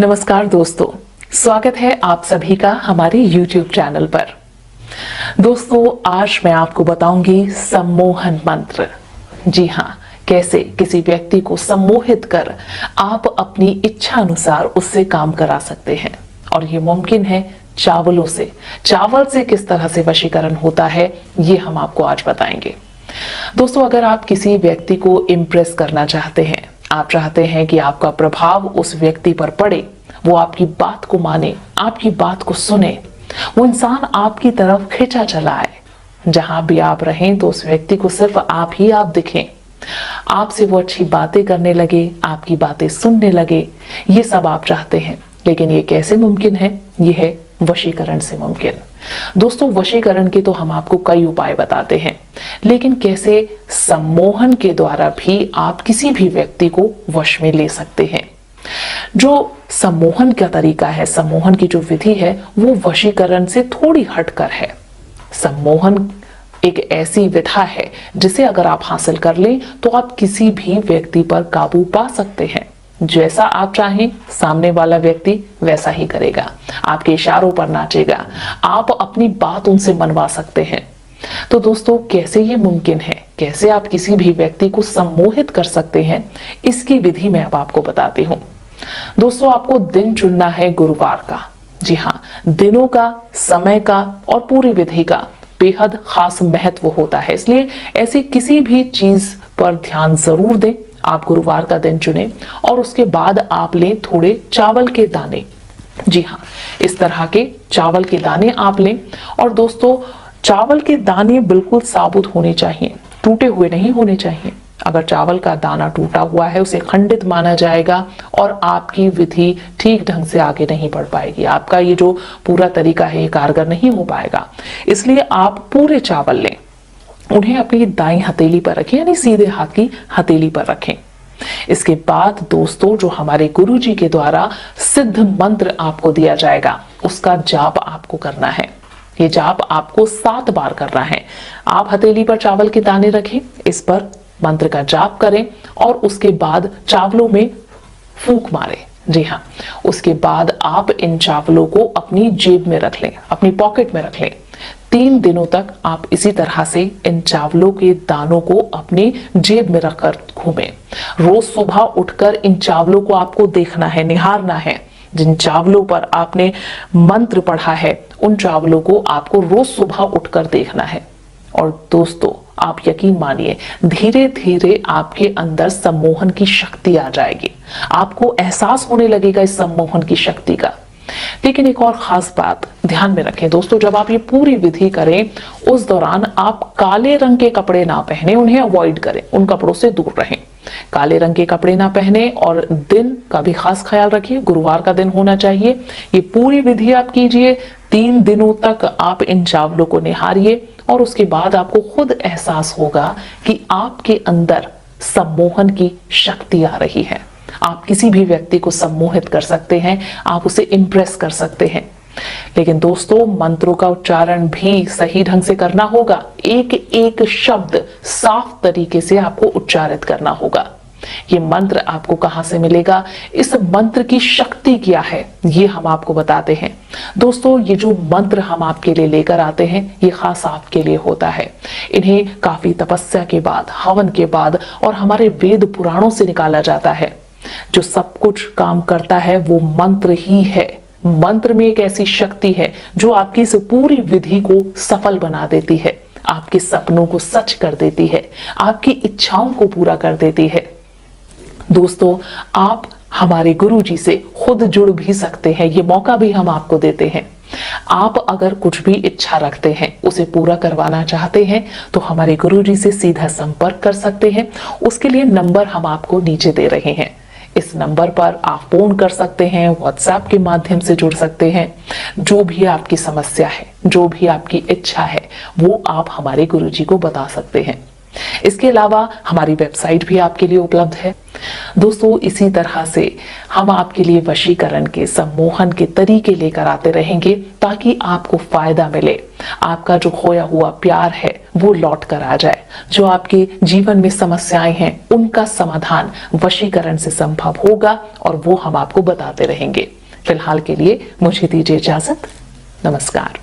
नमस्कार दोस्तों, स्वागत है आप सभी का हमारे YouTube चैनल पर। दोस्तों, आज मैं आपको बताऊंगी सम्मोहन मंत्र। जी हाँ, कैसे किसी व्यक्ति को सम्मोहित कर आप अपनी इच्छा अनुसार उससे काम करा सकते हैं। और ये मुमकिन है चावलों से। चावल से किस तरह से वशीकरण होता है, ये हम आपको आज बताएंगे। दोस्तों, अगर आप किसी व्यक्ति को इम्प्रेस करना चाहते हैं, आप चाहते हैं कि आपका प्रभाव उस व्यक्ति पर पड़े, वो आपकी बात को माने, आपकी बात को सुने, वो इंसान आपकी तरफ खींचा चला आए, जहां भी आप रहें तो उस व्यक्ति को सिर्फ आप ही आप दिखें, आपसे वो अच्छी बातें करने लगे, आपकी बातें सुनने लगे, ये सब आप चाहते हैं। लेकिन ये कैसे मुमकिन है? ये है वशीकरण से मुमकिन। दोस्तों, वशीकरण के तो हम आपको कई उपाय बताते हैं, लेकिन कैसे सम्मोहन के द्वारा भी आप किसी भी व्यक्ति को वश में ले सकते हैं। जो सम्मोहन का तरीका है, सम्मोहन की जो विधि है, वो वशीकरण से थोड़ी हटकर है। सम्मोहन एक ऐसी विधा है जिसे अगर आप हासिल कर लें तो आप किसी भी व्यक्ति पर काबू पा सकते हैं। जैसा आप चाहें, सामने वाला व्यक्ति वैसा ही करेगा, आपके इशारों पर नाचेगा, आप अपनी बात उनसे मनवा सकते हैं। तो दोस्तों, कैसे ये मुमकिन है, कैसे आप किसी भी व्यक्ति को सम्मोहित कर सकते हैं, इसकी विधि मैं अब आपको बताती हूँ। दोस्तों, आपको दिन चुनना है गुरुवार का। जी हाँ, दिनों का, समय का और पूरी विधि का बेहद खास महत्व होता है, इसलिए ऐसी किसी भी चीज पर ध्यान जरूर दें। आप गुरुवार का दिन चुनें और उसके बाद आप लें थोड़े चावल के दाने। जी हाँ, इस तरह के चावल के दाने आप लें। और दोस्तों, चावल के दाने बिल्कुल साबुत होने चाहिए, टूटे हुए नहीं होने चाहिए। अगर चावल का दाना टूटा हुआ है, उसे खंडित माना जाएगा और आपकी विधि ठीक ढंग से आगे नहीं बढ़ पाएगी। आपका ये जो पूरा तरीका है, ये कारगर नहीं हो पाएगा। इसलिए आप पूरे चावल लें, उन्हें अपनी दाईं हथेली पर रखें, यानी सीधे हाथ की हथेली पर रखें। इसके बाद दोस्तों, जो हमारे गुरुजी के द्वारा सिद्ध मंत्र आपको दिया जाएगा, उसका जाप आपको करना है। ये जाप आपको 7 बार करना है। आप हथेली पर चावल के दाने रखें, इस पर मंत्र का जाप करें और उसके बाद चावलों में फूंक मारें। जी हाँ, उसके बाद आप इन चावलों को अपनी जेब में रख लें, अपनी पॉकेट में रख लें। 3 दिनों तक आप इसी तरह से इन चावलों के दानों को अपनी जेब में रखकर घूमें। रोज सुबह उठकर इन चावलों को आपको देखना है, निहारना है। जिन चावलों पर आपने मंत्र पढ़ा है, उन चावलों को आपको रोज सुबह उठकर देखना है। और दोस्तों, आप यकीन मानिए, धीरे धीरे आपके अंदर सम्मोहन की शक्ति आ जाएगी। आपको एहसास होने लगेगा इस सम्मोहन की शक्ति का। लेकिन एक और खास बात ध्यान में रखें दोस्तों, जब आप ये पूरी विधि करें, उस दौरान आप काले रंग के कपड़े ना पहने, उन्हें अवॉइड करें, उन कपड़ों से दूर रहें। काले रंग के कपड़े ना पहने और दिन का भी खास ख्याल रखिए, गुरुवार का दिन होना चाहिए। ये पूरी विधि आप कीजिए, 3 दिनों तक आप इन चावलों को निहारिए और उसके बाद आपको खुद एहसास होगा कि आपके अंदर सम्मोहन की शक्ति आ रही है। आप किसी भी व्यक्ति को सम्मोहित कर सकते हैं, आप उसे इंप्रेस कर सकते हैं। लेकिन दोस्तों, मंत्रों का उच्चारण भी सही ढंग से करना होगा। एक एक शब्द साफ तरीके से आपको उच्चारित करना होगा। ये मंत्र आपको कहां से मिलेगा, इस मंत्र की शक्ति क्या है, ये हम आपको बताते हैं। दोस्तों, ये जो मंत्र हम आपके लिए लेकर आते हैं, ये खास आपके लिए होता है। इन्हें काफी तपस्या के बाद, हवन के बाद और हमारे वेद पुराणों से निकाला जाता है। जो सब कुछ काम करता है वो मंत्र ही है। मंत्र में एक ऐसी शक्ति है जो आपकी इस पूरी विधि को सफल बना देती है, आपके सपनों को सच कर देती है, आपकी इच्छाओं को पूरा कर देती है। दोस्तों, आप हमारे गुरुजी से खुद जुड़ भी सकते हैं, ये मौका भी हम आपको देते हैं। आप अगर कुछ भी इच्छा रखते हैं, उसे पूरा करवाना चाहते हैं, तो हमारे गुरुजी से सीधा संपर्क कर सकते हैं। उसके लिए नंबर हम आपको नीचे दे रहे हैं। इस नंबर पर आप फोन कर सकते हैं, व्हाट्सएप के माध्यम से जुड़ सकते हैं। जो भी आपकी समस्या है, जो भी आपकी इच्छा है, वो आप हमारे गुरुजी को बता सकते हैं। इसके अलावा हमारी वेबसाइट भी आपके लिए उपलब्ध है। दोस्तों, इसी तरह से हम आपके लिए वशीकरण के, सम्मोहन के तरीके लेकर आते रहेंगे ताकि आपको फायदा मिले, आपका जो खोया हुआ प्यार है वो लौट कर आ जाए, जो आपके जीवन में समस्याएं हैं उनका समाधान वशीकरण से संभव होगा और वो हम आपको बताते रहेंगे। फिलहाल के लिए मुझे दीजिए इजाजत। नमस्कार।